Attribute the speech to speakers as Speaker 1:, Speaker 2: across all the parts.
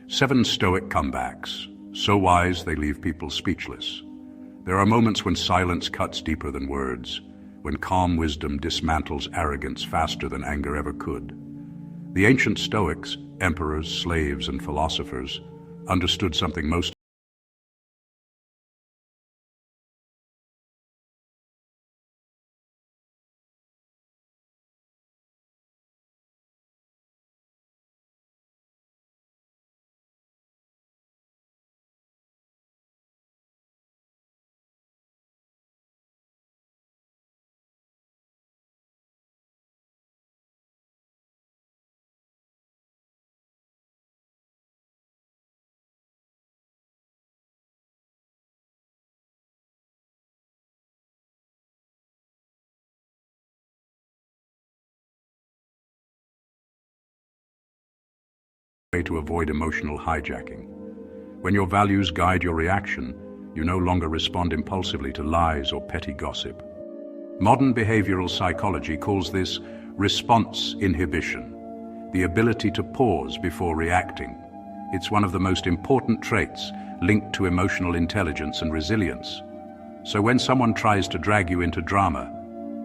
Speaker 1: 7 Stoic comebacks, so wise they leave people speechless. There are moments when silence cuts deeper than words, when calm wisdom dismantles arrogance faster than anger ever could. The ancient Stoics, emperors, slaves, and philosophers, understood something most way to avoid emotional hijacking. When your values guide your reaction, you no longer respond impulsively to lies or petty gossip. Modern behavioral psychology calls this response inhibition, the ability to pause before reacting. It's one of the most important traits linked to emotional intelligence and resilience. So when someone tries to drag you into drama,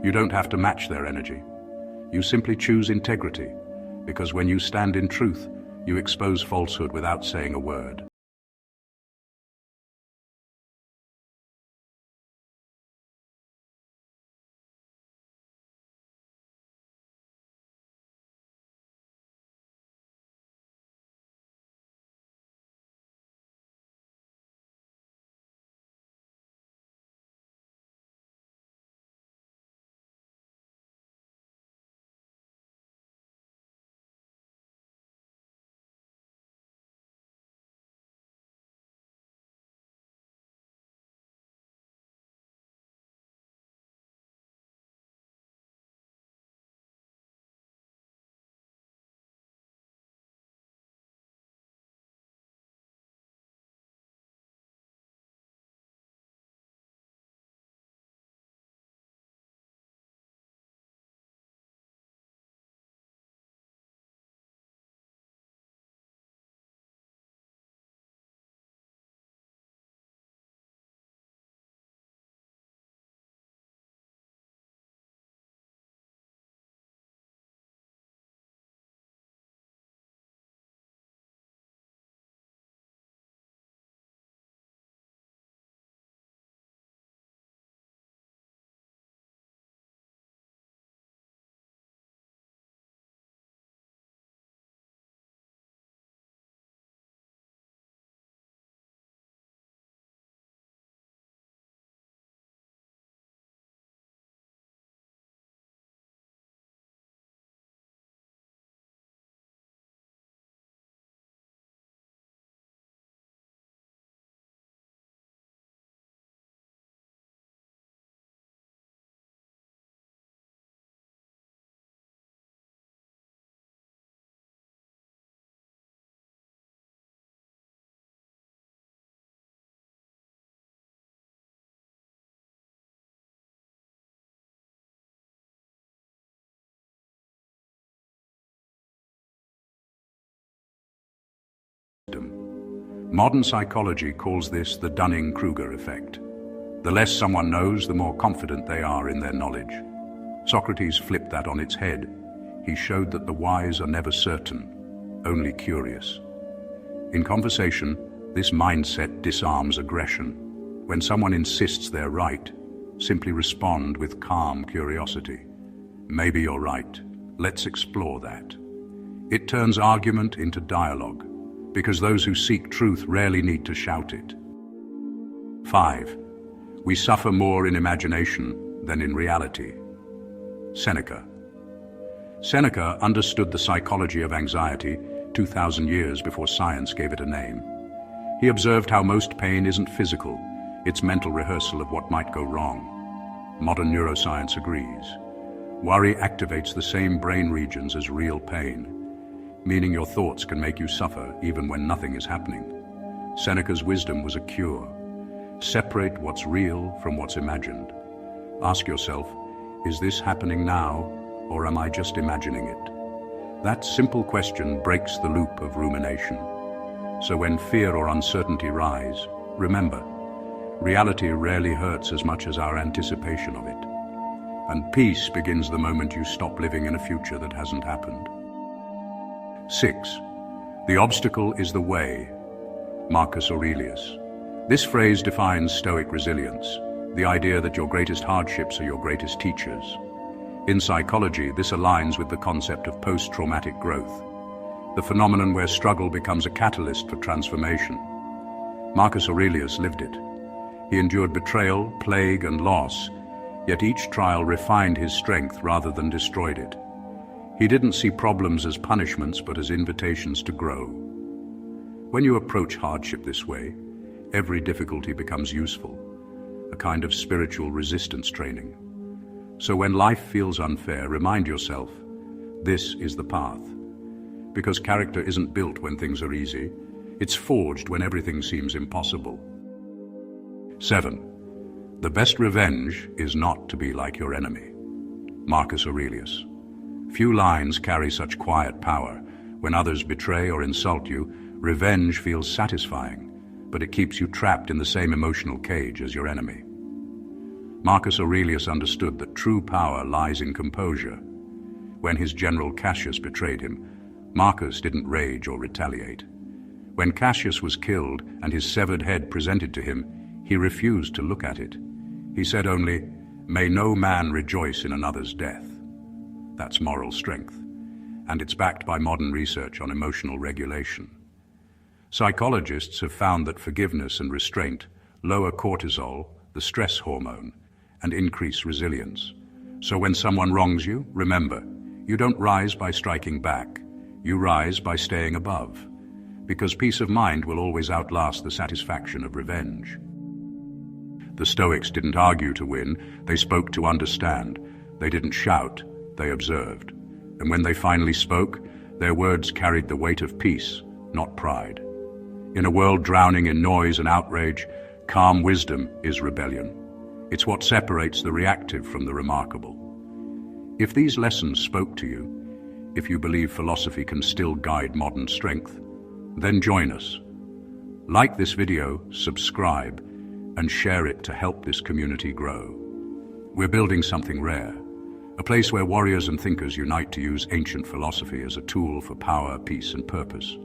Speaker 1: you don't have to match their energy. You simply choose integrity, because when you stand in truth, you expose falsehood without saying a word. Modern psychology calls this the Dunning-Kruger effect. The less someone knows, the more confident they are in their knowledge. Socrates flipped that on its head. He showed that the wise are never certain, only curious. In conversation, this mindset disarms aggression. When someone insists they're right, simply respond with calm curiosity. Maybe you're right. Let's explore that. It turns argument into dialogue, because those who seek truth rarely need to shout it. 5. We suffer more in imagination than in reality. Seneca. Seneca understood the psychology of anxiety 2,000 years before science gave it a name. He observed how most pain isn't physical, it's mental rehearsal of what might go wrong. Modern neuroscience agrees. Worry activates the same brain regions as real pain, meaning your thoughts can make you suffer even when nothing is happening. Seneca's wisdom was a cure. Separate what's real from what's imagined. Ask yourself, is this happening now, or am I just imagining it? That simple question breaks the loop of rumination. So when fear or uncertainty rise, remember, reality rarely hurts as much as our anticipation of it. And peace begins the moment you stop living in a future that hasn't happened. 6. The obstacle is the way. Marcus Aurelius. This phrase defines Stoic resilience, the idea that your greatest hardships are your greatest teachers. In psychology, this aligns with the concept of post-traumatic growth, the phenomenon where struggle becomes a catalyst for transformation. Marcus Aurelius lived it. He endured betrayal, plague, and loss, yet each trial refined his strength rather than destroyed it. He didn't see problems as punishments, but as invitations to grow. When you approach hardship this way, every difficulty becomes useful, a kind of spiritual resistance training. So when life feels unfair, remind yourself, this is the path. Because character isn't built when things are easy, it's forged when everything seems impossible. 7. The best revenge is not to be like your enemy. Marcus Aurelius. Few lines carry such quiet power. When others betray or insult you, revenge feels satisfying, but it keeps you trapped in the same emotional cage as your enemy. Marcus Aurelius understood that true power lies in composure. When his general Cassius betrayed him, Marcus didn't rage or retaliate. When Cassius was killed and his severed head presented to him, he refused to look at it. He said only, "May no man rejoice in another's death." That's moral strength, and it's backed by modern research on emotional regulation. Psychologists have found that forgiveness and restraint lower cortisol, the stress hormone, and increase resilience. So when someone wrongs you, remember, you don't rise by striking back. You rise by staying above, because peace of mind will always outlast the satisfaction of revenge. The Stoics didn't argue to win, they spoke to understand. They didn't shout, they observed. And when they finally spoke, their words carried the weight of peace, not pride. In a world drowning in noise and outrage, calm wisdom is rebellion. It's what separates the reactive from the remarkable. If these lessons spoke to you, if you believe philosophy can still guide modern strength, then join us. Like this video, subscribe, and share it to help this community grow. We're building something rare, a place where warriors and thinkers unite to use ancient philosophy as a tool for power, peace, and purpose.